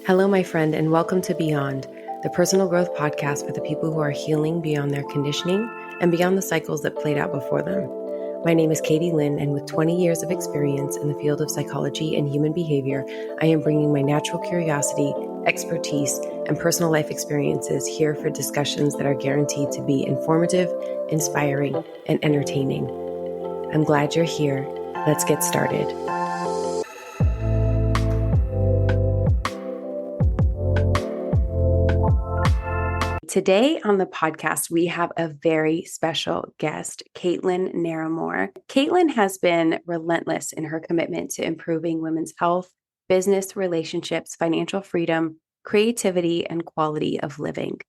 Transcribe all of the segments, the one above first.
Hello, my friend, and welcome to Beyond, the personal growth podcast for the people who are healing beyond their conditioning and beyond the cycles that played out before them. My name is Caitlin, and with 20 years of experience in the field of psychology and human behavior, I am bringing my natural curiosity, expertise, and personal life experiences here for discussions that are guaranteed to be informative, inspiring, and entertaining. I'm glad you're here. Let's get started. Today on the podcast, we have a very special guest, Caitlin Naramore. Caitlin has been relentless in her commitment to improving women's health, business, relationships, financial freedom, creativity, and quality of living.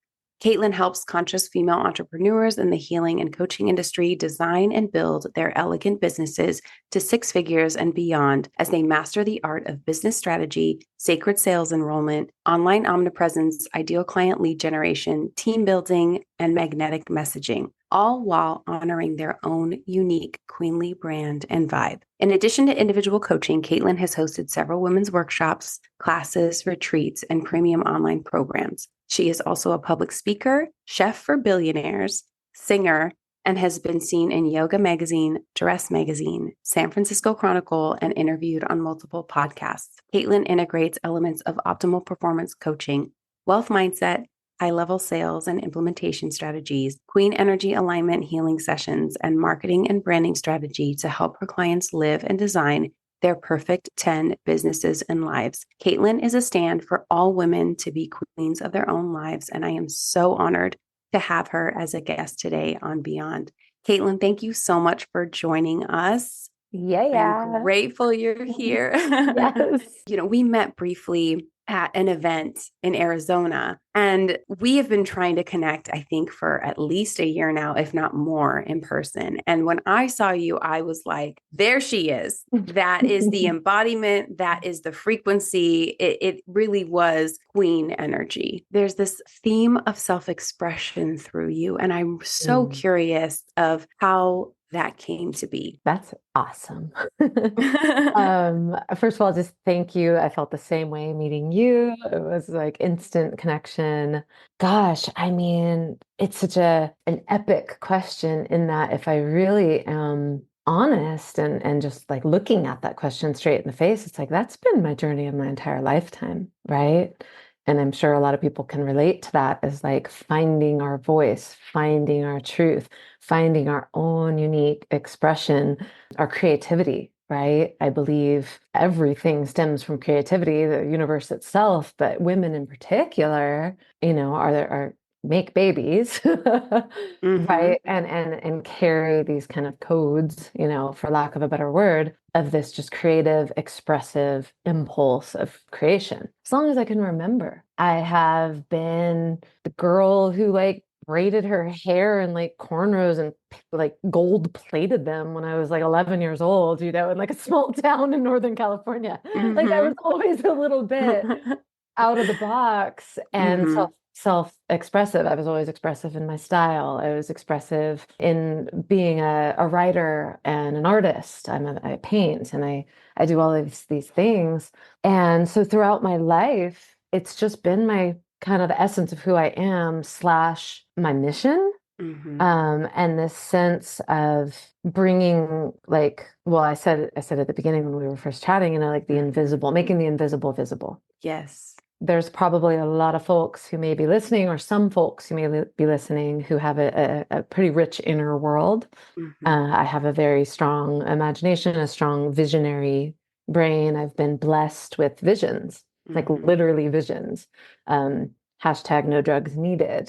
Caitlin helps conscious female entrepreneurs in the healing and coaching industry design and build their elegant businesses to six figures and beyond as they master the art of business strategy, sacred sales enrollment, online omnipresence, ideal client lead generation, team building, and magnetic messaging, all while honoring their own unique queenly brand and vibe. In addition to individual coaching, Caitlin has hosted several women's workshops, classes, retreats, and premium online programs. She is also a public speaker, chef for billionaires, singer, and has been seen in Yoga Magazine, Dress Magazine, San Francisco Chronicle, and interviewed on multiple podcasts. Caitlin integrates elements of optimal performance coaching, wealth mindset, high-level sales and implementation strategies, queen energy alignment healing sessions, and marketing and branding strategy to help her clients live and design their perfect 10 businesses and lives. Caitlin is a stand for all women to be queens of their own lives, and I am so honored to have her as a guest today on Beyond. Caitlin, thank you so much for joining us. Yeah. I'm grateful you're here. Yes. We met briefly at an event in Arizona, and we have been trying to connect, I think, for at least a year now, if not more, in person. And when I saw you, I was like, there she is. That is the embodiment. That is the frequency. It really was queen energy. There's this theme of self-expression through you. And I'm so curious of how that came to be. That's awesome. First of all, just thank you. I felt the same way meeting you. It was like instant connection. Gosh, I mean, it's such an epic question in that if I really am honest and just like looking at that question straight in the face, it's like that's been my journey of my entire lifetime, right? And I'm sure a lot of people can relate to that as like finding our voice, finding our truth, finding our own unique expression, our creativity, right? I believe everything stems from creativity, the universe itself, but women in particular, are make babies, right? And carry these kind of codes, for lack of a better word, of this just creative, expressive impulse of creation. As long as I can remember, I have been the girl who like braided her hair in like cornrows and like gold plated them when I was like 11 years old, in like a small town in Northern California. Like I was always a little bit out of the box and self-expressive. I was always expressive in my style. I was expressive in being a writer and an artist. I paint and I do all of these things. And so throughout my life, it's just been my kind of the essence of who I am / my mission. And this sense of bringing I said at the beginning when we were first chatting, like the invisible, making the invisible visible. Yes. There's probably a lot of folks who may be listening, or some folks who may be listening, who have a pretty rich inner world. I have a very strong imagination, a strong visionary brain. I've been blessed with visions, like literally visions. Hashtag no drugs needed.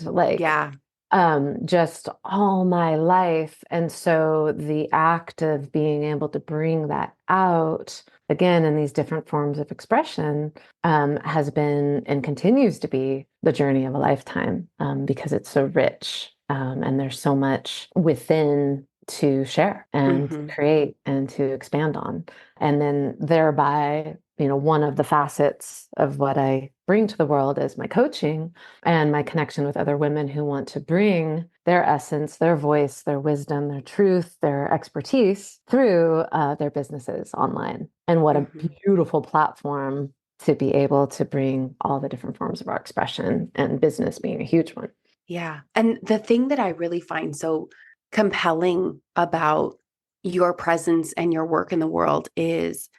Just all my life. And so the act of being able to bring that out again in these different forms of expression has been and continues to be the journey of a lifetime because it's so rich and there's so much within to share and to create and to expand on. And then thereby, one of the facets of what I bring to the world is my coaching and my connection with other women who want to bring their essence, their voice, their wisdom, their truth, their expertise through their businesses online. And what a beautiful platform to be able to bring all the different forms of our expression, and business being a huge one. Yeah. And the thing that I really find so compelling about your presence and your work in the world is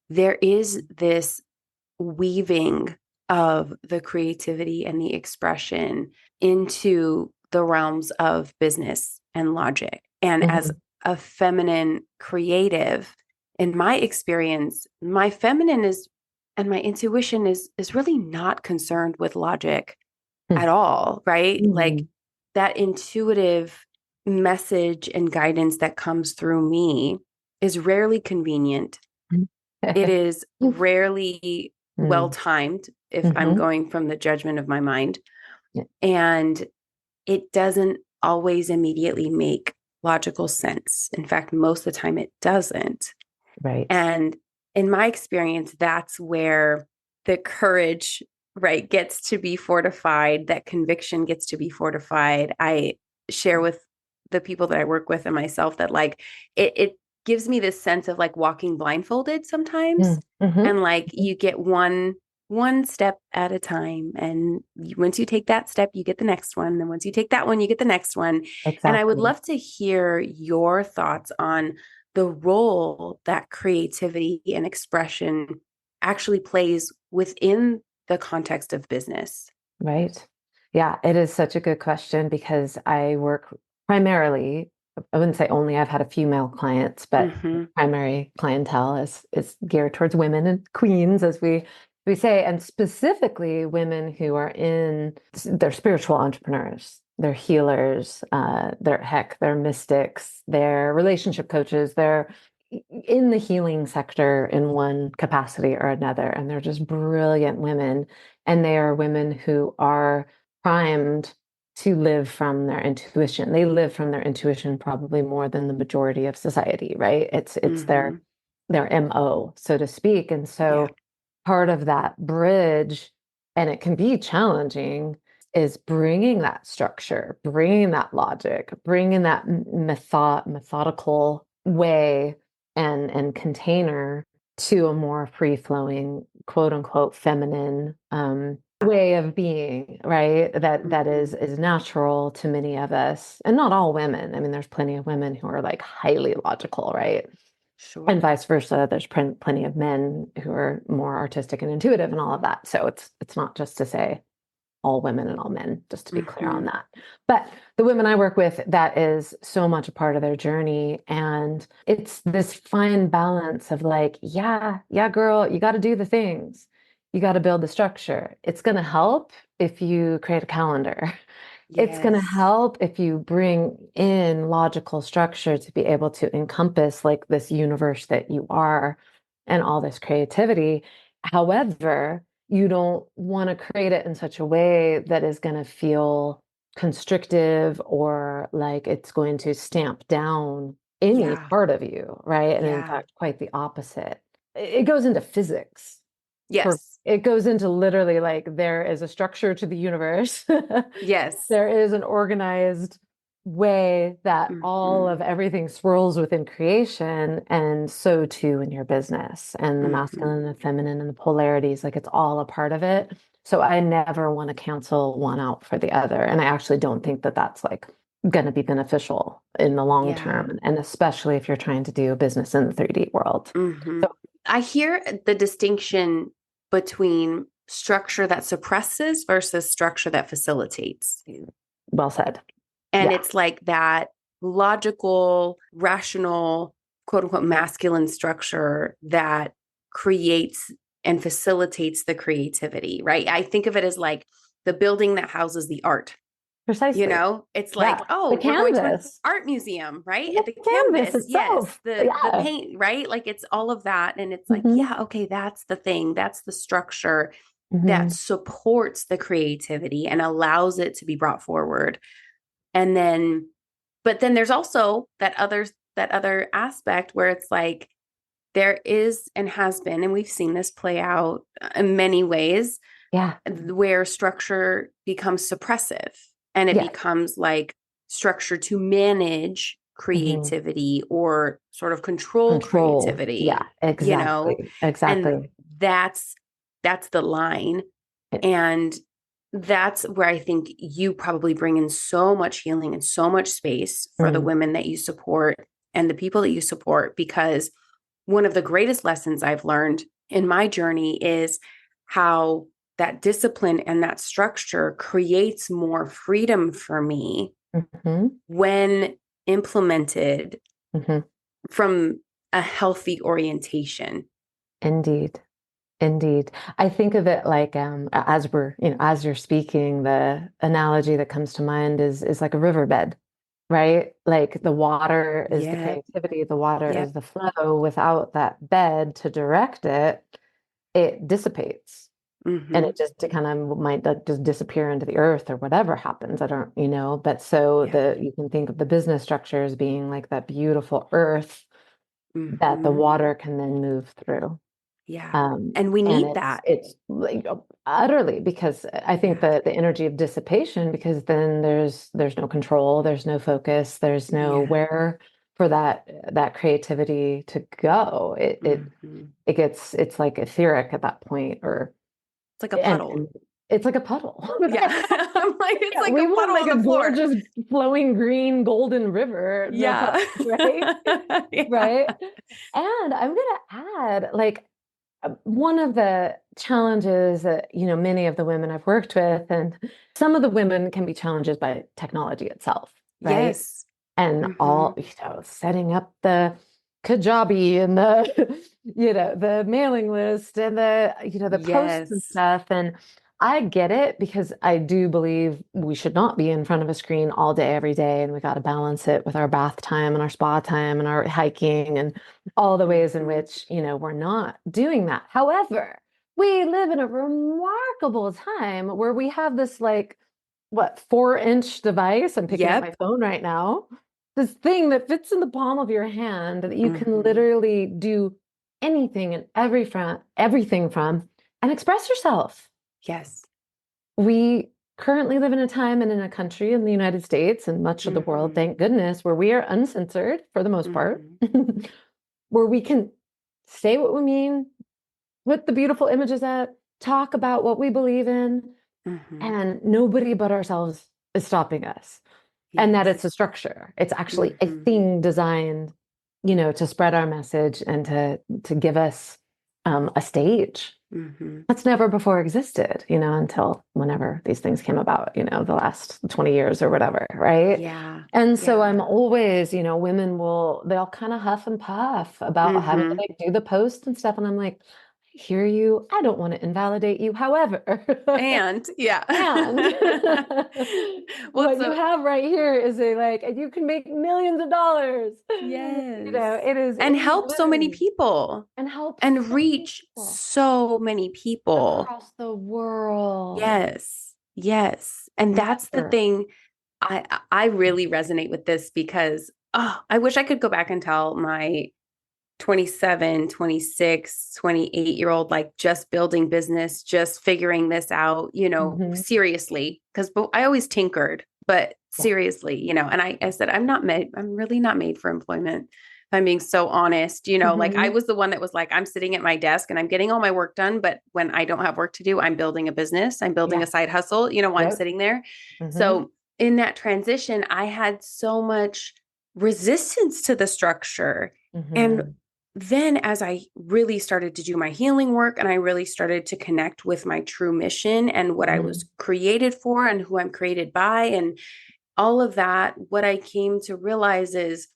there is this weaving of the creativity and the expression into the realms of business and logic. And as Mhm. a feminine creative, in my experience, my feminine is and my intuition is really not concerned with logic at all, right? Like Mhm. that intuitive message and guidance that comes through me is rarely convenient. It is rarely well Mm. timed if I'm Mhm. going from the judgment of my mind. Yeah, And it doesn't always immediately make logical sense. In fact, most of the time it doesn't. right. And in my experience, that's where the courage, right, gets to be fortified, that conviction gets to be fortified. I share with the people that I work with and myself that like it gives me this sense of like walking blindfolded sometimes. Mm. Mhm. And like Mhm. you get one step at a time. And once you take that step, you get the next one. And once you take that one, you get the next one. And I would Exactly. love to hear your thoughts on the role that creativity and expression actually plays within the context of business. Right. Yeah, it is such a good question because I work primarily, I wouldn't say only, I've had a few male clients, but Mm-hmm. primary clientele is geared towards women and queens, as we say, and specifically women who are they're spiritual entrepreneurs, they're healers, they're mystics, they're relationship coaches, they're in the healing sector in one capacity or another, and they're just brilliant women, and they are women who are primed to live from their intuition. They live from their intuition probably more than the majority of society, right? It's Mm-hmm. their MO, so to speak. And Yeah. so part of that bridge, and it can be challenging, is bringing that structure, bringing that logic, bringing that methodical way and container to a more free-flowing, quote unquote, feminine way of being, right? That Mm-hmm. is natural to many of us, and not all women. I mean, there's plenty of women who are like highly logical, right? And Sure. vice versa. There's plenty of men who are more artistic and intuitive and all of that. So it's not just to say all women and all men, just to be clear Mm-hmm. on that. But the women I work with, that is so much a part of their journey. And it's this fine balance of like, yeah, girl, you got to do the things. You got to build the structure. It's going to help if you create a calendar. It's going to Yes. help if you bring in logical structure to be able to encompass like this universe that you are and all this creativity. However, you don't want to create it in such a way that is going to feel constrictive or like it's going to stamp down any Yeah. part of you, right? And in Yeah. fact, quite the opposite. It goes into physics. For Yes. it goes into literally like there is a structure to the universe. Yes. There is an organized way that all Mm-hmm. of everything swirls within creation, and so too in your business, and the Mm-hmm. masculine and the feminine and the polarities, like it's all a part of it. So I never want to cancel one out for the other, and I actually don't think that that's like going to be beneficial in the long Yeah. term, and especially if you're trying to do business in the 3D world. Mm-hmm. So I hear the distinction between structure that suppresses versus structure that facilitates. well said. And Yeah. it's like that logical, rational, quote unquote, masculine structure that creates and facilitates the creativity, right? I think of it as like the building that houses the art. Precisely. It's Yeah. like, oh, The we're going to an canvas. art museum, right? The At the canvas canvas, yes, itself. the Yeah. paint, right? Like it's all of that, and it's like, Hmm. yeah, okay, that's the thing, that's the structure that Hmm. supports the creativity and allows it to be brought forward. And then, but then there's also that other aspect where it's like there is and has been, and we've seen this play out in many ways, Yeah. where structure becomes suppressive and it Yes. becomes like structure to manage Hmm. creativity or sort of control Control. Yeah, creativity, you know, exactly. and Exactly. that's that's the line. And that's where I think you probably bring in so much healing and so much space for the women that you support and the people that you support, because one of the greatest lessons I've learned in my journey is how that discipline and that structure creates more freedom for me when implemented from a healthy orientation. Indeed. Indeed. I think of it like as we're, as you're speaking, the analogy that comes to mind is like a riverbed, right? Like the water is the Yeah. creativity, the water Yep. is the flow. Without that bed to direct it, it dissipates. And Mm-hmm. it just kind of might like just disappear into the earth or whatever happens. I don't, but so Yeah. you can think of the business structure as being like that beautiful earth that the Mm-hmm. water can then move through. Yeah. And we And need that. it's like utterly, because I think Yeah. the energy of dissipation, because then there's no control, there's no focus, there's no Yeah. where for that creativity to go. Mm-hmm. It's like etheric at that point, or It's like a and puddle. it's like a puddle. Yeah. I'm like, it's Yeah, like we a want puddle like on a the floor. gorgeous flowing green golden river, no Yeah. puddles, right? Yeah. Right. And I'm gonna add, like, one of the challenges that, many of the women I've worked with, and some of the women can be challenges by technology itself, right? Yes. And Mm-hmm. all, setting up the Kajabi and the, the mailing list and the posts and Yes. stuff. And I get it, because I do believe we should not be in front of a screen all day, every day. And we got to balance it with our bath time and our spa time and our hiking and all the ways in Mm-hmm. which, we're not doing that. However, we live in a remarkable time where we have this, like, what, 4-inch device? I'm picking up Yep. my phone right now. This thing that fits in the palm of your hand that you can Mm-hmm. literally do anything and everything from, and express yourself. Yes. We currently live in a time and in a country in the United States and much of the world, Mm-hmm. thank goodness, where we are uncensored for the most part, Mm-hmm. where we can say what we mean, put the beautiful images up, talk about what we believe in, Mm-hmm. and nobody but ourselves is stopping us. And that it's Yes. a structure. It's actually a Mm-hmm. thing designed, to spread our message and to give us a stage Mm-hmm. that's never before existed, until whenever these things came about, the last 20 years or whatever, right? Yeah. And so Yeah. I'm always, women they'll kind of huff and puff about having to Mm-hmm. like do the post and stuff. And I'm like, I hear you. I don't want to invalidate you. However, And yeah. and Well, what you so have right here is and you can make millions of dollars. yes. It And is help so many literally, people and help and so many reach people so many people. across the world. Yes. Yes. And that's the Never. thing. I really resonate with this because I wish I could go back and tell my 27, 26, 28-year old, like just building business, just figuring this out, Hmm. seriously. Because I always tinkered, but Yeah. seriously, and I said, I'm really not made for employment. If I'm being so honest, like I Hmm. was the one that was like, I'm sitting at my desk and I'm getting all my work done. But when I don't have work to do, I'm building a business, I'm building Yeah. a side hustle, while I'm Yep. sitting there. Hmm. So in that transition, I had so much resistance to the structure. And Hmm. then as I really started to do my healing work and I really started to connect with my true mission and what I Hmm. was created for and who I'm created by and all of that, what I came to realize is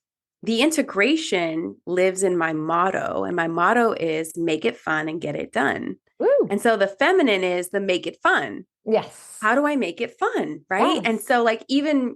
the integration lives in my motto. And my motto is make it fun and get it done. Woo. And so the feminine is the make it fun. Yes. How do I make it fun? Right. And Yes. so, like, even,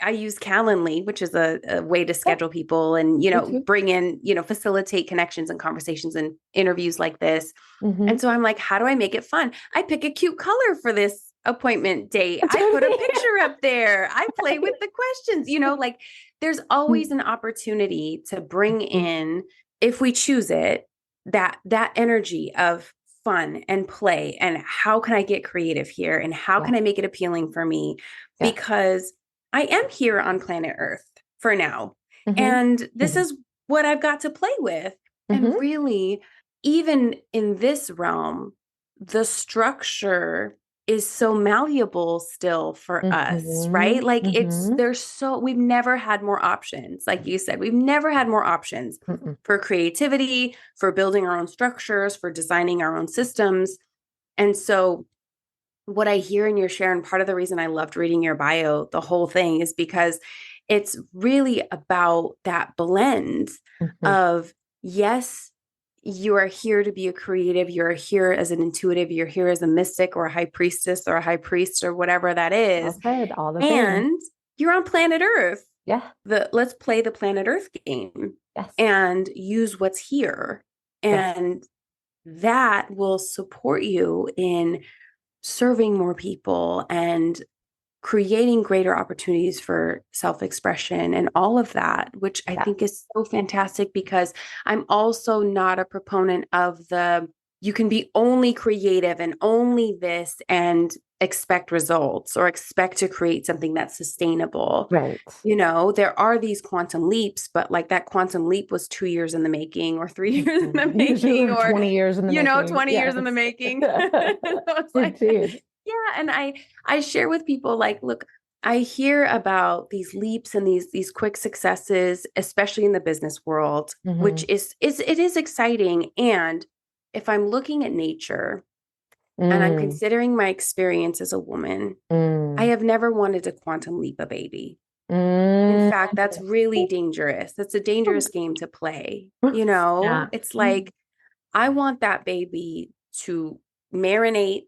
I use Calendly, which is a way to Yep. schedule people and, Me too. bring in, facilitate connections and conversations and interviews like this. And Hmm. so I'm like, how do I make it fun? I pick a cute color for this appointment date. I put a Totally. picture up there. I play with the questions, like there's always an opportunity to bring in, if we choose it, that energy of fun and play and how can I get creative here and how Yeah. can I make it appealing for me? Yeah. Because I am here on planet Earth for now. Hmm. And this Hmm. is what I've got to play with. And Hmm. really, even in this realm, the structure is so malleable still for us, right? Like Mm-hmm. we've never had more options. Like you said, we've never had more options Mm-mm. for creativity, for building our own structures, for designing our own systems. And so what I hear in your share, and part of the reason I loved reading your bio, the whole thing, is because it's really about that blend Mm-hmm. of, yes, you are here to be a creative, you're here as an intuitive, you're here as a mystic or a high priestess or a high priest or whatever that Well is, said, all the things. and you're on planet Earth. Yeah. Let's play the planet Earth game Yes. and use what's here. Yes. And that will support you in serving more people and creating greater opportunities for self-expression and all of that, which I Yeah. think is so fantastic, because I'm also not a proponent of you can be only creative and only this and expect results or expect to create something that's sustainable. Right. There are these quantum leaps, but like that quantum leap was 2 years in the making or 3 years in the making Usually or, 20 years in the making. 20 years in the Yes. making. So it's like, Indeed. yeah. And I share with people like, look, I hear about these leaps and these quick successes, especially in the business world, which Hmm. it is exciting. And if I'm looking at nature and I'm Mm, considering my experience as a woman, I mm, have never wanted to quantum leap a baby. In mm. fact, that's really dangerous. That's a dangerous game to play. Yeah. It's like, I want that baby to marinate,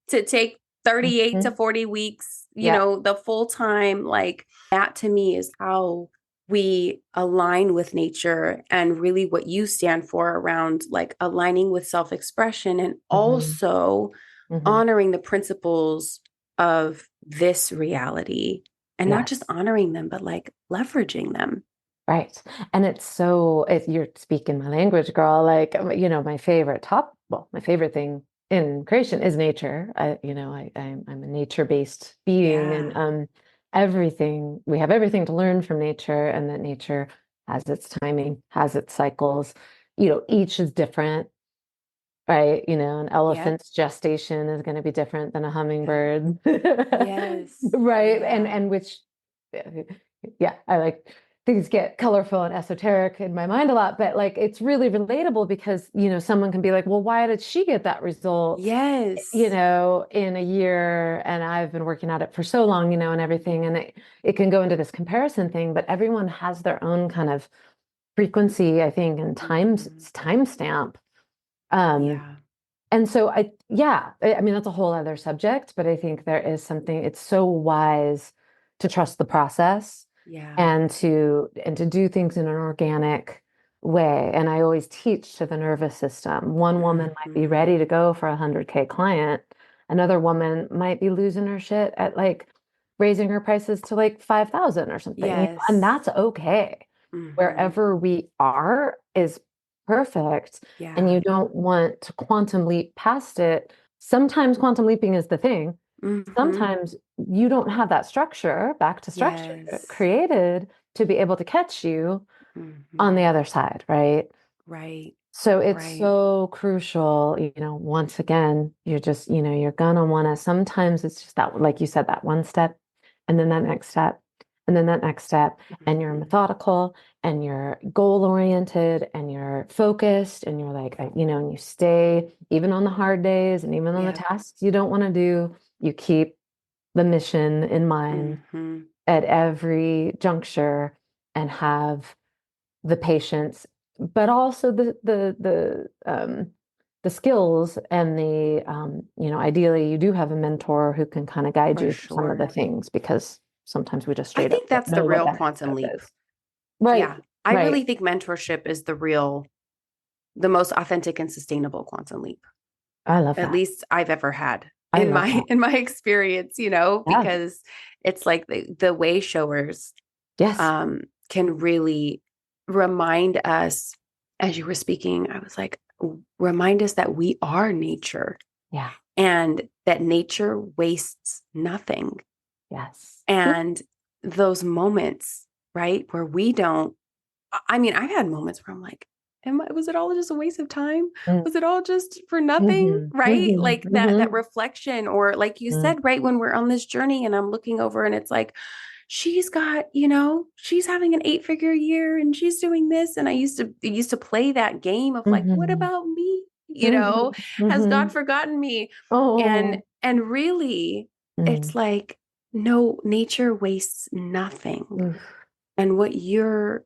to take 38 to Mhm. 40 weeks, Yeah. the full time. Like that to me is how we align with nature, and really what you stand for around like aligning with self expression and Hmm. also Hmm. honoring the principles of this reality, and not just Yes. honoring them, but like leveraging them. Right. And it's so, if you're speaking my language, girl, like, my favorite thing in creation is nature. I'm a nature-based being, and Yeah. we have everything to learn from nature, and that nature has its timing, has its cycles. Each is different, right? An Yep. elephant's gestation is going to be different than a Yep. hummingbird. Yes. Right. And Yeah. and which yeah, I like things get colorful and esoteric in my mind a lot, but like it's really relatable because, someone can be like, well, why did she get that result, Yes. in a year and I've been working at it for so long, and everything. And it can go into this comparison thing, but everyone has their own kind of frequency, I think, and Mhm. timestamp. Um, Yeah. and so yeah, I mean, that's a whole other subject, but I think there is something, it's so wise to trust the process Yeah. and to do things in an organic way. And I always teach to the nervous system. One woman might be Mhm. ready to go for a 100K client. Another woman might be losing her shit at like raising her prices to like 5,000 or something, and Yes. that's okay. Mhm. Wherever we are is perfect, and Yeah. you don't want to quantum leap past it. Sometimes quantum leaping is the thing. Mhm. Sometimes you don't have that structure, back to structure, Yes. created to be able to catch you on the Mhm. other side, right? Right. So it's Right. so crucial, once again, you're gonna wanna, sometimes it's just that, like you said, that one step, and then that next step, and then that next step, and you're Mhm. methodical, and you're goal oriented, and you're focused, and you're like, and you stay, even on the hard days, and even on the Yep. tasks you don't wanna do, you keep the mission in mind Mhm. at every juncture, and have the patience, but also the skills and ideally you do have a mentor who can kind of guide For you through some of the sure. things, because sometimes we just I straight up think don't that's the know what real that next quantum step leap. is. Right, Yeah. I right. really think mentorship is the most authentic and sustainable quantum leap, I love at that. least I've ever had I in love my that. in my experience, Yeah. because it's like the way showers Yes. can really remind us, as you were speaking, I was like, remind us that we are nature Yeah. and that nature wastes nothing. Yes. And those moments, right, where we don't, I mean, I've had moments where I'm like, was it all just a waste of time? Mm. Was it all just for nothing? Mhm. Right? Mhm. Like that Mhm. reflection, or like you Mm. said, right, when we're on this journey and I'm looking over and it's like, she's got, she's having an 8-figure year and she's doing this. And I used to play that game of like, what Mhm. about me? Mhm. Has God Mhm. forgotten me? And Oh. and really, it's Mm. like, no, nature wastes nothing. Oof. And what you're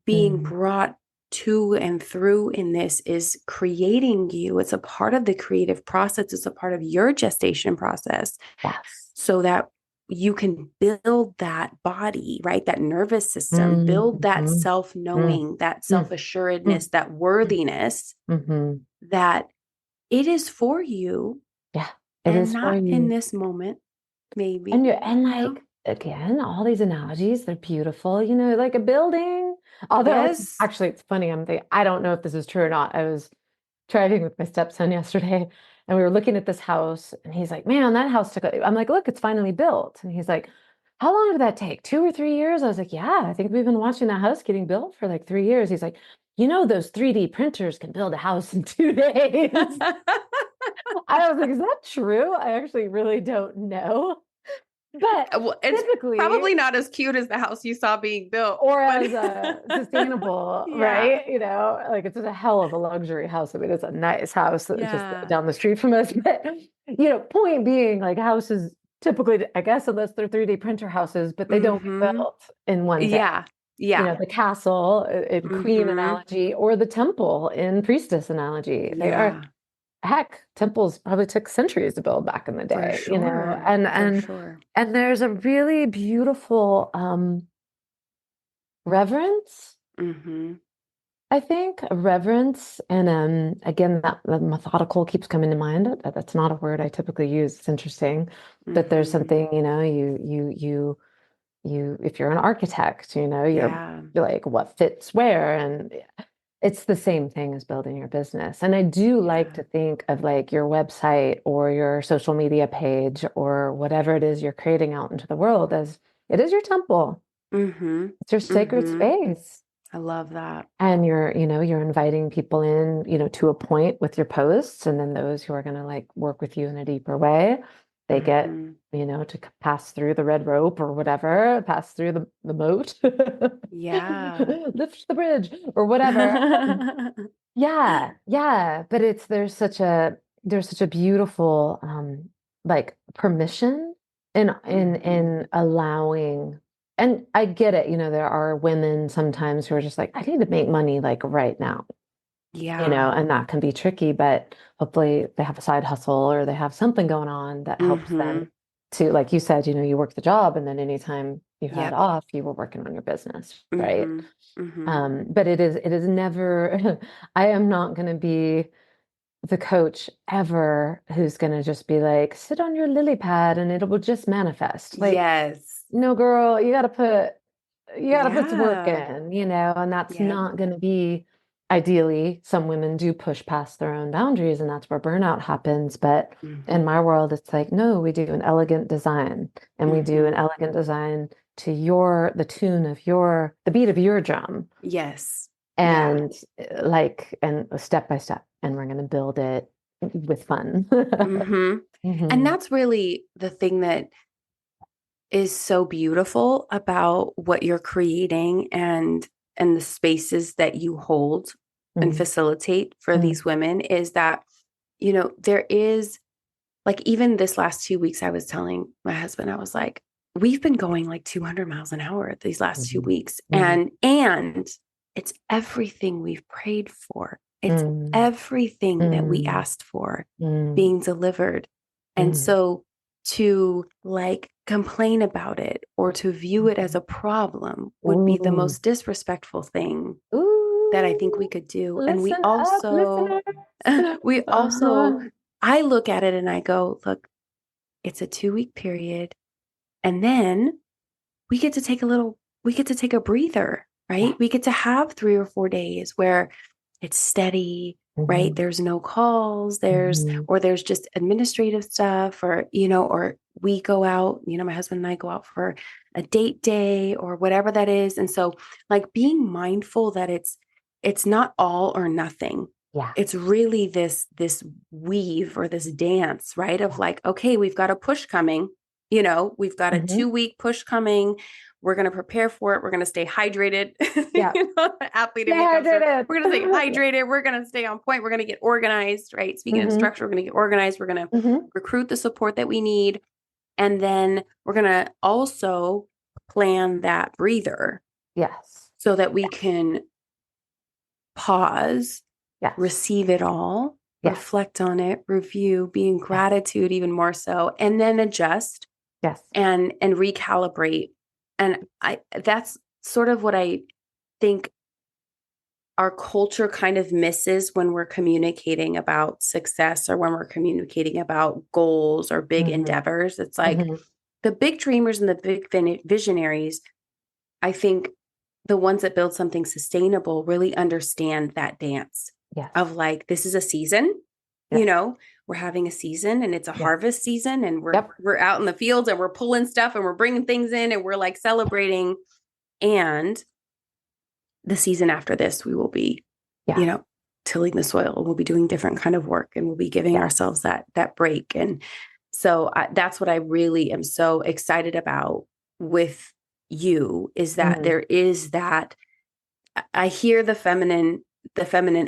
being Mm. brought to and through in this is creating you. It's a part of the creative process. It's a part of your gestation process, Yes. so that you can build that body, right? That nervous system, build that Mhm. self Mm. knowing, that self Mm. Mm. assuredness, that Mm. worthiness, Mhm. that it is for you Yeah, it and is for not in you. this moment, And maybe, you're and you know? like again, all these analogies, they're beautiful, like a building. Although Yes. actually it's funny, I don't know if this is true or not. I was driving with my stepson yesterday and we were looking at this house and he's like, "Man, that house took I'm like, "Look, it's finally built." And he's like, "How long did that take? 2 or 3 years?" I was like, "Yeah, I think we've been watching that house getting built for like 3 years." He's like, "Those 3D printers can build a house in 2 days." I was like, "Is that true? I actually really don't know." But Well, it's typically, probably not as cute as the house you saw being built, or but as sustainable, yeah. right? Like it's just a hell of a luxury house. I mean, it's a nice house that's just Yeah. down the street from us. But point being, like houses typically, I guess, unless they're 3D printer houses, but they don't get Mhm. built in one day. Yeah. Yeah. The castle in Queen Mhm. analogy or the temple in priestess analogy. They are Yeah. heck, temples probably took centuries to build back in the For day, sure. and For sure. there's a really beautiful reverence, Mhm. I think, a reverence, and again, that the methodical keeps coming to mind. That's not a word I typically use. It's interesting that there's Mhm. something, if you're an architect, Yeah. you're like what fits where, and it's the same thing as building your business. And I do like Yeah. to think of like your website or your social media page or whatever it is you're creating out into the world as it is your temple. Mhm. It's your sacred Mhm. space. I love that. And you're inviting people in, to a point with your posts. And then those who are going to like work with you in a deeper way, they get, Mhm. to pass through the red rope or whatever, pass through the moat, Yeah. lift the bridge or whatever. Yeah, yeah, but there's such a beautiful like permission in Mhm. allowing, and I get it, there are women sometimes who are just like, I need to make money like right now, Yeah. and that can be tricky, but hopefully they have a side hustle or they have something going on that helps them Mhm. to, like you said, you work the job and then anytime you had Yep. off, you were working on your business, right? Mhm. Mhm. But it is never, I am not going to be the coach ever who's going to just be like, sit on your lily pad and it will just manifest. Like, Yes. no, girl, you got to put the work Yeah. in, and that's Yep. not going to be ideally. Some women do push past their own boundaries, and that's where burnout happens. But in Mhm. my world, it's like, no, we do an elegant design, and we do an Mhm. elegant design to the tune of the beat of your drum, Yes. Yeah. and and step by step, and we're going to build it with fun. Mhm. And Hmm. that's really the thing that is so beautiful about what you're creating, and the spaces that you hold and Hmm. facilitate for Hmm. these women, is that there is, like, even this last 2 weeks, I was telling my husband, I was like, we've been going like 200 miles an hour these last 2 Hmm. weeks, Hmm. and it's everything we've prayed for. It's Hmm. everything that we Hmm. asked for Hmm. being delivered. And Hmm. so to like complain about it or to view it as a problem would be the Ooh. most disrespectful thing that I think we Ooh. could do. And we Listen up, also, listeners. we also, Uh-huh. I look at it and I go, look, it's a 2-week period. And then we get to take a breather, Yeah. right? We get to have 3 or 4 days where it's steady, right? Hmm. There's no calls, Hmm. there's just administrative stuff, or we go out, my husband and I go out for a date day or whatever that is. And so, like, being mindful that it's not all or nothing. Yeah. It's really this weave or this dance, right? Of like, okay, we've got a push coming, we've got a 2-week push coming. We're going to prepare for it. We're going to stay hydrated. Yeah. The athlete Stay in me comes through. hydrated. We're going to stay hydrated. We're going to stay on point. We're going to get organized, right? Speaking of structure, we're going to get organized. We're going to recruit the support that we need. And then we're going to also plan that breather. Yes. So that we can pause, Yes. receive it all, yes. reflect on it, review, be in gratitude even more so, and then adjust. Yes. And recalibrate. And that's sort of what I think our culture kind of misses when we're communicating about success or when we're communicating about goals or big endeavors. It's like the big dreamers and the big visionaries, I think the ones that build something sustainable really understand that dance of like, this is a season, we're having a season and it's a harvest season and we're out in the fields and we're pulling stuff and we're bringing things in and we're like celebrating. And the season after this, we will be, tilling the soil and we'll be doing different kind of work and we'll be giving ourselves that break. And so that's what I really am so excited about with you is that there is that I hear the feminine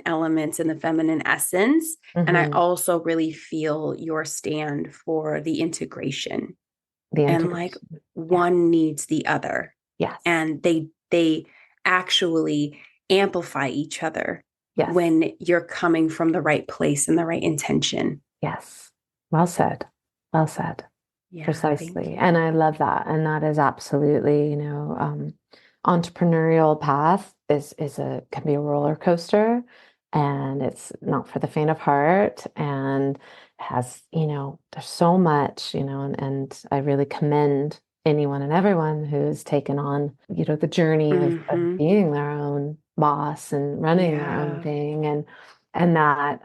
elements and the feminine essence. And I also really feel your stand for the integration. And like one needs the other. Yes. And they actually amplify each other when you're coming from the right place and the right intention. Yes. Well said. Well said. Yeah, precisely. And I love that. And that is absolutely, entrepreneurial path can be a roller coaster, and it's not for the faint of heart, and has, there's so much, and I really commend anyone and everyone who's taken on, the journey of being their own boss and running their own thing, and that,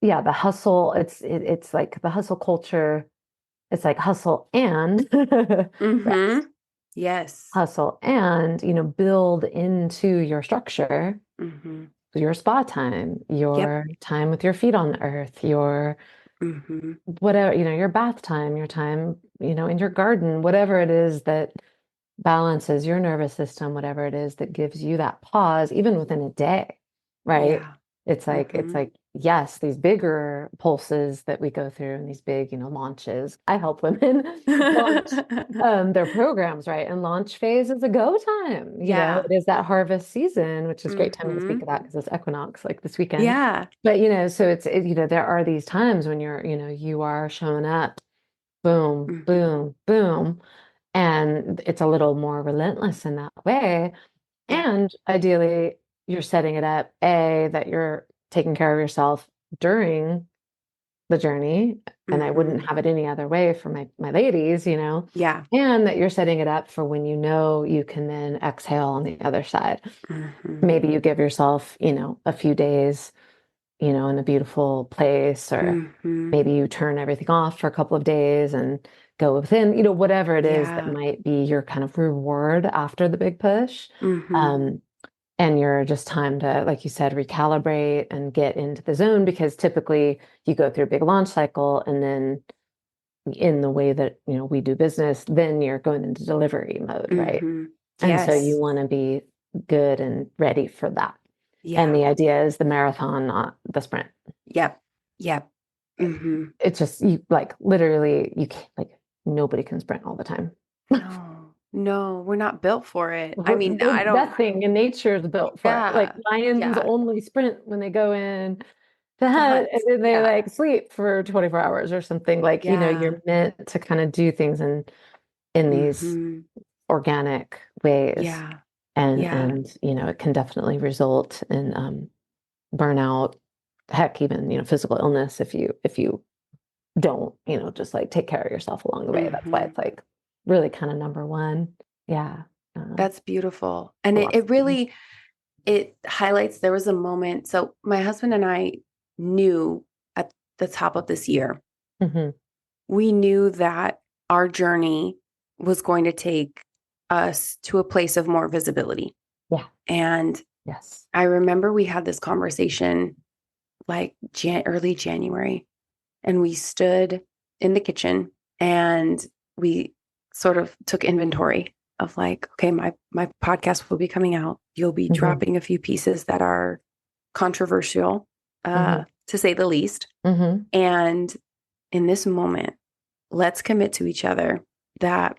the hustle, it's like the hustle culture. It's like hustle and rest. Yes. Hustle and, build into your structure, your spa time, your time with your feet on the earth, your whatever, your bath time, your time, in your garden, whatever it is that balances your nervous system, whatever it is that gives you that pause, even within a day, right? Yeah. It's like, yes, these bigger pulses that we go through and these big, launches. I help women launch their programs, right? And launch phase is a go time. It is that harvest season, which is a great time to speak of that because it's equinox like this weekend. Yeah. But, so there are these times when you are showing up, boom, boom, boom. And it's a little more relentless in that way. And ideally, you're setting it up, that you're taking care of yourself during the journey. And I wouldn't have it any other way for my ladies, Yeah. And that you're setting it up for when you can then exhale on the other side. Maybe you give yourself, a few days, in a beautiful place, or maybe you turn everything off for a couple of days and go within, whatever it is that might be your kind of reward after the big push. And you're just time to, like you said, recalibrate and get into the zone, because typically you go through a big launch cycle and then in the way that, we do business, then you're going into delivery mode, right? And so you want to be good and ready for that. And the idea is the marathon, not the sprint. Yep. It's just literally you can't, nobody can sprint all the time. No, we're not built for it. I mean, nothing in nature is built for it. Like lions only sprint when they go in the hunt, and then they sleep for 24 hours or something. You're meant to kind of do things in these organic ways. And it can definitely result in burnout, heck, even physical illness if you don't just take care of yourself along the way. That's why it's really kind of number one. That's beautiful. And it really highlights, there was a moment. So my husband and I knew at the top of this year, we knew that our journey was going to take us to a place of more visibility. And Yes. I remember we had this conversation like early January, and we stood in the kitchen and we sort of took inventory of like, okay, my podcast will be coming out. You'll be Mm-hmm. dropping a few pieces that are controversial, Mm-hmm. to say the least. Mm-hmm. And in this moment, let's commit to each other that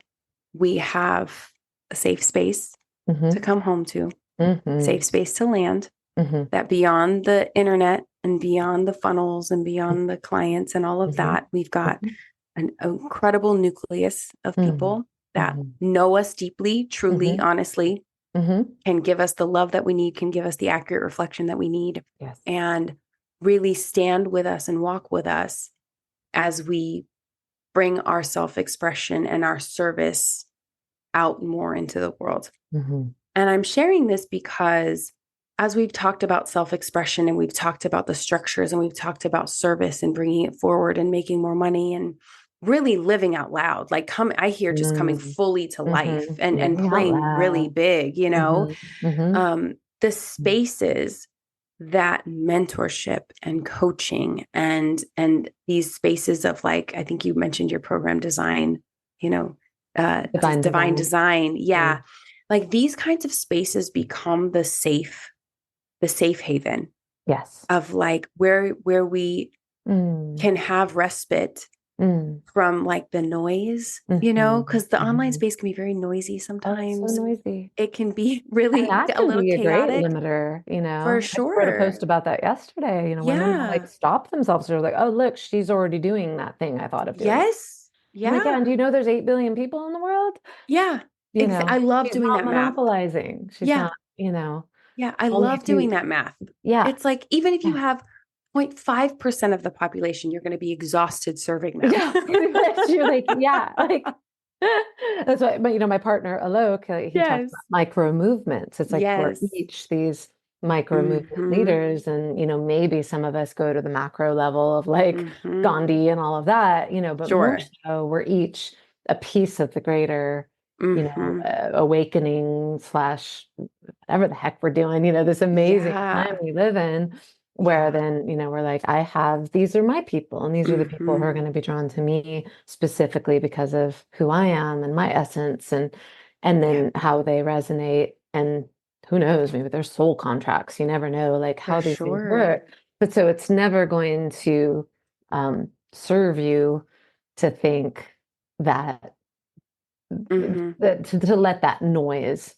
we have a safe space to Mm-hmm. come home to, Mm-hmm. safe space to land, Mm-hmm. that beyond the internet and beyond the funnels and beyond the clients and all of Mm-hmm. that, we've got Mm-hmm. an incredible nucleus of Mm-hmm. people that Mm-hmm. know us deeply, truly, Mm-hmm. honestly, Mm-hmm. can give us the love that we need, can give us the accurate reflection that we need, Yes. and really stand with us and walk with us as we bring our self-expression and our service out more into the world. Mm-hmm. And I'm sharing this because as we've talked about self-expression and we've talked about the structures and we've talked about service and bringing it forward and making more money and really living out loud, like I hear just coming Mm-hmm. fully to life Mm-hmm. and Living out playing really loud. big, Mm-hmm. Mm-hmm. the spaces that mentorship and coaching and these spaces of like, I think you mentioned your program design, you know, Divine divine design. design. Yeah. Yeah. Like these kinds of spaces become the safe haven Yes. of like where we Mm. can have respite Mm. from like the noise, Mm-hmm. because the online Mm-hmm. space can be very noisy Oh, it's so sometimes. noisy. It can be And really that a can little be a great chaotic limiter, for I wrote a sure. post about that yesterday. Women will like Yeah. stop themselves. They're like, oh, look, she's already doing that thing I thought of doing. Yes. I'm like, yeah, Yeah. and do you know there's 8 billion people in the world? Yeah. I love She's doing not that math. monopolizing. She's Yeah. not, Yeah. I only love if you, doing that math. yeah, It's like, even if you yeah. have 0.5% of the population, you're going to be exhausted serving them. Yeah, pretty much. You're like, yeah, like that's why. But my partner Alok, he talks about Yes. micro movements. It's like we're Yes. each these micro movement Mm-hmm. leaders, and maybe some of us go to the macro level of like Mm-hmm. Gandhi and all of that. But more Sure. so, we're each a piece of the greater, Mm-hmm. awakening slash whatever the heck we're doing. This amazing time Yeah. we live in where Yeah. then, we're like, these are my people, and these are the people who Mm-hmm. are going to be drawn to me specifically because of who I am and my essence, and Yeah. then how they resonate. And who knows, maybe there's soul contracts. You never know like For how these things sure. work. But so it's never going to serve you to think that Mm-hmm. to let that noise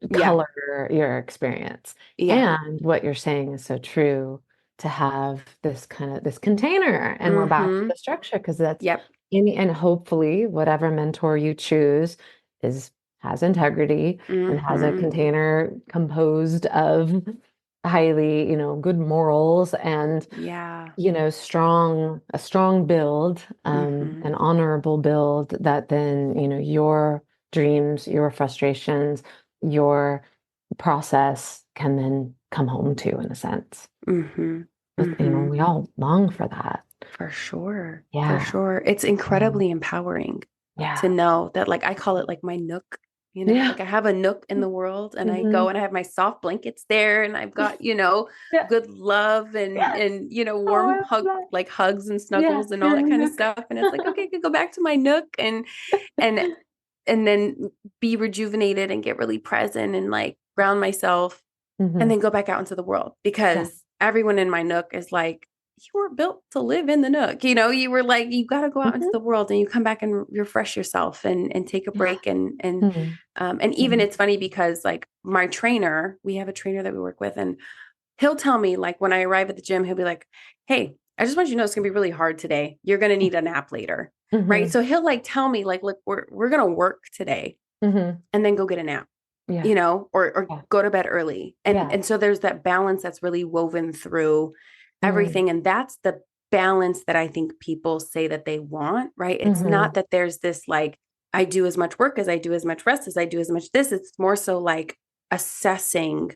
Yeah. color your experience. Yeah. And what you're saying is so true, to have this kind of this container, and we're back to Mm-hmm. the structure, because that's Yep. any, and hopefully whatever mentor you choose is has integrity and has a Mm-hmm. container composed of highly, good morals, and Yeah. a strong build, Mm-hmm. an honorable build, that then, your dreams, your frustrations, your process can then come home to, in a sense. Mm-hmm. But, Mm-hmm. we all long for that. For sure. For Yeah. sure. It's Yeah. incredibly empowering to Yeah. know that, like, I call it like my nook, Yeah. like I have a nook in the world and I go Hmm. and I have my soft blankets there and I've got, Yeah. good love Yes. and Oh, I warm love that. like hugs and Yeah. snuggles and all You're a that kind of nook. stuff. And it's like, okay, I could go back to my nook and and then be rejuvenated and get really present and like ground myself and Hmm. then go back out into the world, Yeah. because everyone in my nook is like, you were built to live in the nook. You were like, you got to go out into Hmm. the world and you come back and refresh yourself and take a Yeah. break. And even Hmm. it's funny because like my trainer, we have a trainer that we work with, and he'll tell me like when I arrive at the gym, he'll be like, hey, I just want you to know it's going to be really hard today. You're going to need a nap later. Right. Hmm. So he'll like tell me like, look, we're going to work today Hmm. and then go get a nap, Yeah. or Yeah. go to bed early. And Yeah. and so there's that balance that's really woven through Mm. everything. And that's the balance that I think people say that they want, right? It's not Hmm. that there's this like, I do as much work as I do as much rest as I do as much this. It's more so like assessing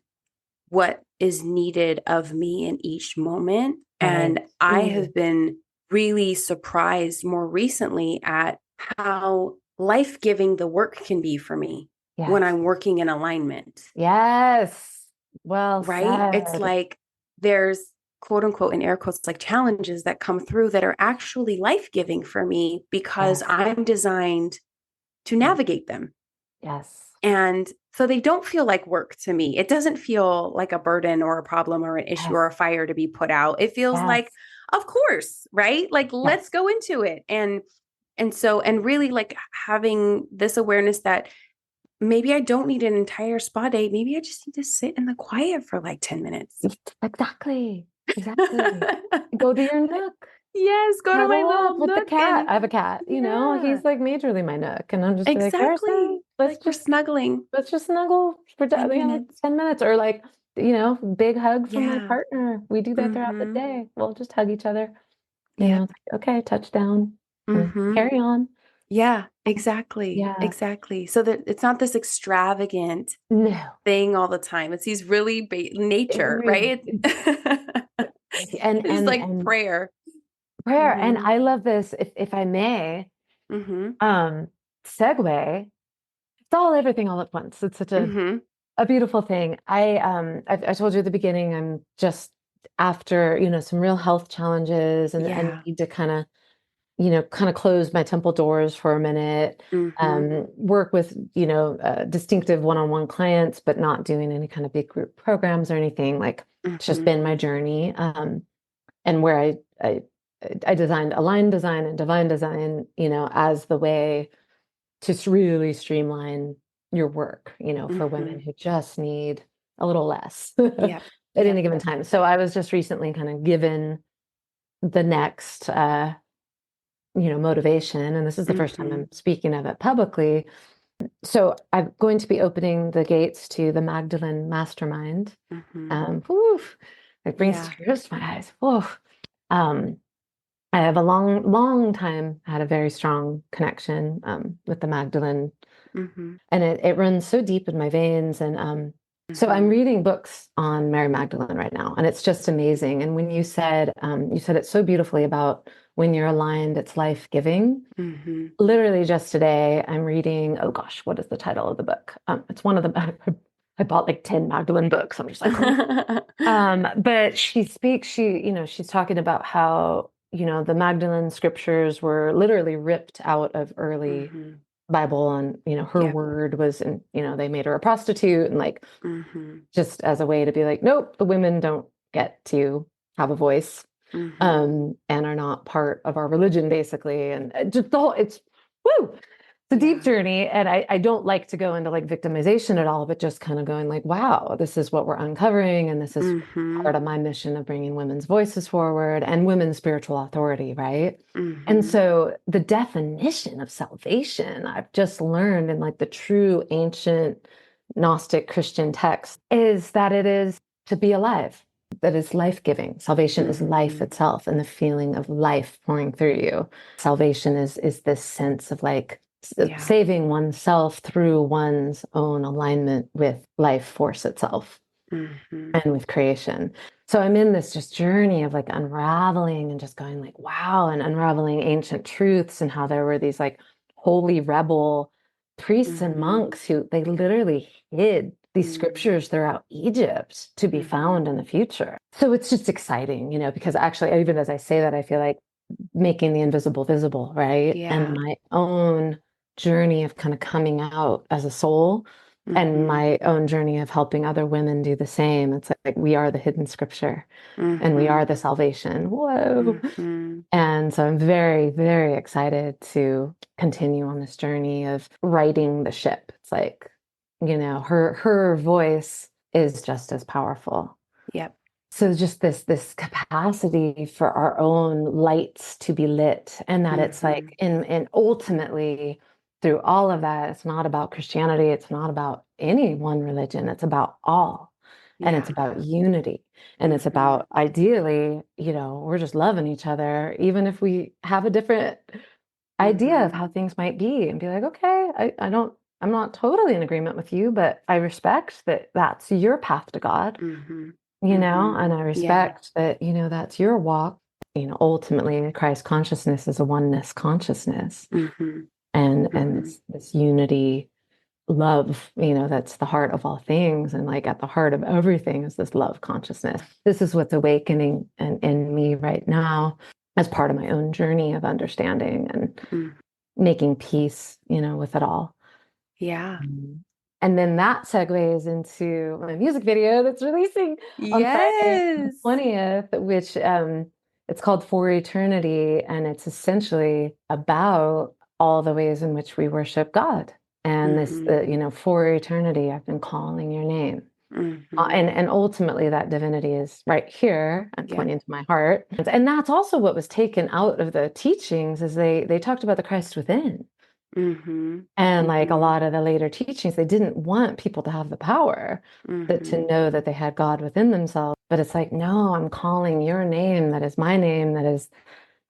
what is needed of me in each moment. Right. And I Mm. have been really surprised more recently at how life-giving the work can be for me when Yes. I'm working in alignment. Yes. Well right? It's said. like there's quote unquote in air quotes like challenges that come through that are actually life-giving for me because Yes. I'm designed to Yes. navigate them. Yes. And so they don't feel like work to me. It doesn't feel like a burden or a problem or an issue Yes. or a fire to be put out. It feels like, Yes. of course, right? Like let's Yes. go into it. And so and really like having this awareness that maybe I don't need an entire spa day. Maybe I just need to sit in the quiet for like 10 minutes. Exactly. Exactly. Go to your nook. Yes, go to my Cuddle up little with the nook cat. and I have a cat, yeah, he's like majorly my nook. And I'm just be like, exactly. Harrison, let's Like we're just snuggling let's just snuggle for 10 like minutes. 10 minutes or like, big hug from my Yeah. partner. We do that throughout the Mm-hmm. day. We'll just hug each other. Yep. It's like, okay, touchdown and Mm-hmm. carry on. Yeah, exactly. Yeah. Exactly. So that it's not this extravagant No. thing all the time. It's these really nature, Very right? and It's and like and prayer. prayer. And Mm-hmm. I love this, if I may, Mm-hmm. um, segue. It's all everything all at once. It's such Mm-hmm. a beautiful thing. I told you at the beginning, I'm just after, some real health challenges and Yeah. need to kind of close my temple doors for a minute, Mm-hmm. work with, distinctive one-on-one clients, but not doing any kind of big group programs or anything. Like it's just Mm-hmm. been my journey. And where I designed Align Design and Divine Design, as the way to really streamline your work, for women Mm-hmm. who just need a little less Yep. at any Yep. given time. So I was just recently kind of given the next, motivation, and this is the first time Mm-hmm. I'm speaking of it publicly. So I'm going to be opening the gates to the Magdalene Mastermind. Mm-hmm. Whew, it brings Yeah. tears to my eyes. Whoa. Um, I have a long, long time had a very strong connection with the Magdalene, Mm-hmm. and it runs so deep in my veins. And so I'm Mm-hmm. reading books on Mary Magdalene right now, and it's just amazing. And when you said it so beautifully about when you're aligned, it's life-giving. Mm-hmm. Literally just today, I'm reading, oh gosh, what is the title of the book? It's one of the, I bought like 10 Magdalene books. I'm just like, oh. But she's talking about how, the Magdalene scriptures were literally ripped out of early Mm-hmm. Bible, and, her Yep. word was, and, they made her a prostitute, and like, Mm-hmm. just as a way to be like, nope, the women don't get to have a voice, Mm-hmm. and are not part of our religion, basically. And just the whole, it's woo, it's a deep Yeah. journey. And I don't like to go into like victimization at all, but just kind of going like, wow, this is what we're uncovering. And this is Mm-hmm. part of my mission of bringing women's voices forward and women's spiritual authority, right? And Mm-hmm. so the definition of salvation, I've just learned in like the true ancient Gnostic Christian text, is that it is to be alive, that is life-giving. Salvation is life Mm-hmm. itself and the feeling of life pouring through you. Salvation is this sense of like Yeah. saving oneself through one's own alignment with life force itself Mm-hmm. and with creation. So I'm in this just journey of like unraveling and just going like, wow, and unraveling ancient truths and how there were these like holy rebel priests and Mm-hmm. monks who they literally hid these Mm-hmm. scriptures throughout Egypt to be Mm-hmm. found in the future. So it's just exciting, because actually, even as I say that, I feel like making the invisible visible, right? And Yeah. my own journey of kind of coming out as a soul and Mm-hmm. my own journey of helping other women do the same. It's like we are the hidden scripture and we Mm-hmm. are the salvation. Whoa. Mm-hmm. And so I'm very, very excited to continue on this journey of righting the ship. It's like, her voice is just as powerful. Yep. So just this capacity for our own lights to be lit, and that it's Mm-hmm. like, and ultimately through all of that, it's not about Christianity, it's not about any one religion, it's about all. And it's Yeah. about unity. And it's Mm-hmm. about ideally, we're just loving each other, even if we have a different idea of Mm-hmm. how things might be, and be like, okay, I'm not totally in agreement with you, but I respect that that's your path to God, Mm-hmm. Mm-hmm. and I Yeah. respect that, that's your walk. Ultimately, Christ consciousness is a oneness consciousness, Mm-hmm. and Mm-hmm. this unity love, that's the heart of all things. And like at the heart of everything is this love consciousness. This is what's awakening in me right now as part of my own journey of understanding and Mm. making peace, with it all. Yeah. And then that segues into my music video that's releasing on Friday, the Yes. 20th, which it's called For Eternity. And it's essentially about all the ways in which we worship God. And this, Mm-hmm. for eternity, I've been calling your name. Mm-hmm. And ultimately, that divinity is right here. I'm Yeah. pointing to my heart. And that's also what was taken out of the teachings is they talked about the Christ within. Mm-hmm. And like a Mm-hmm. lot of the later teachings, they didn't want people to have the power to Mm-hmm. know that they had God within themselves. But it's like, no, I'm calling your name, that is my name, that is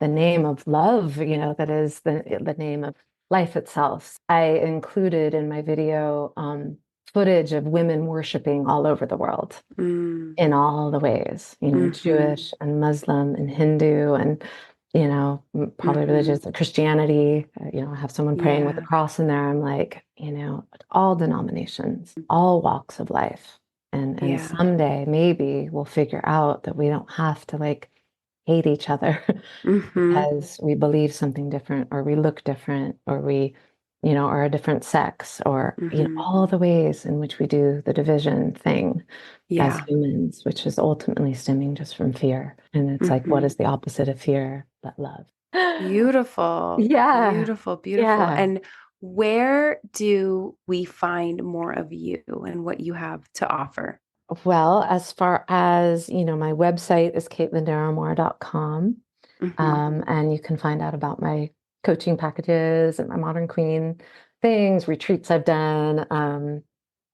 the name of love, that is the name of life itself. I included in my video footage of women worshiping all over the world Mm. in all the ways, Mm-hmm. Jewish and Muslim and Hindu and, probably Mm-hmm. religious Christianity. I have someone praying with a Yeah. cross in there. I'm like, all denominations, all walks of life. And Yeah. someday maybe we'll figure out that we don't have to like hate each other Mm-hmm. because we believe something different or we look different or we, are a different sex or, Mm-hmm. all the ways in which we do the division thing as Yeah. humans, which is ultimately stemming just from fear. And it's like, what Mm-hmm. is the opposite of fear but love? Beautiful. Yeah. Beautiful. Beautiful. Yeah. And where do we find more of you and what you have to offer? Well, as far as, my website is CaitlinNaramore.com. Mm-hmm. And you can find out about my coaching packages and my Modern Queen things, retreats I've done.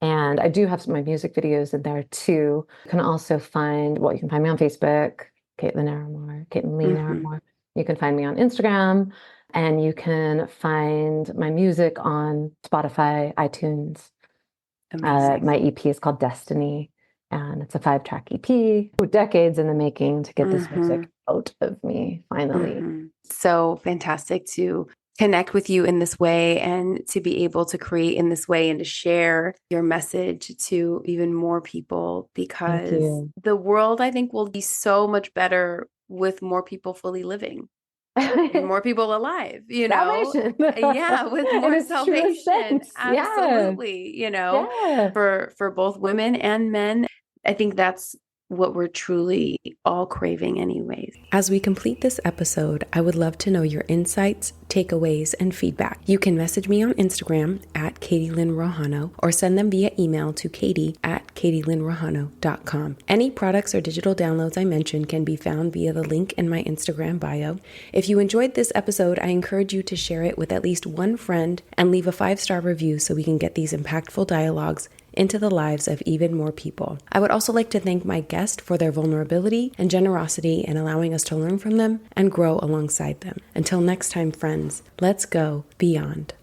And I do have my music videos in there too. You can also you can find me on Facebook, Caitlin Naramore, Caitlin Lee Mm-hmm. Naramore. You can find me on Instagram, and you can find my music on Spotify, iTunes. Amazing. My EP is called Destiny, and it's a 5-track EP. Decades in the making to get this Mm-hmm. music out of me, finally. Mm-hmm. So fantastic to connect with you in this way and to be able to create in this way and to share your message to even more people Thank because you. the world, I think, will be so much better with more people fully living. More people alive, Salvation yeah, with in more its truest salvation. sense. Yeah. Absolutely, Yeah. for both women and men. I think that's what we're truly all craving anyways. As we complete this episode, I would love to know your insights, takeaways, and feedback. You can message me on Instagram at Katie Lynn Rojano or send them via email to katie@katielynnrojano.com. Any products or digital downloads I mentioned can be found via the link in my Instagram bio. If you enjoyed this episode, I encourage you to share it with at least one friend and leave a 5-star review so we can get these impactful dialogues into the lives of even more people. I would also like to thank my guest for their vulnerability and generosity in allowing us to learn from them and grow alongside them. Until next time, friends, let's go beyond.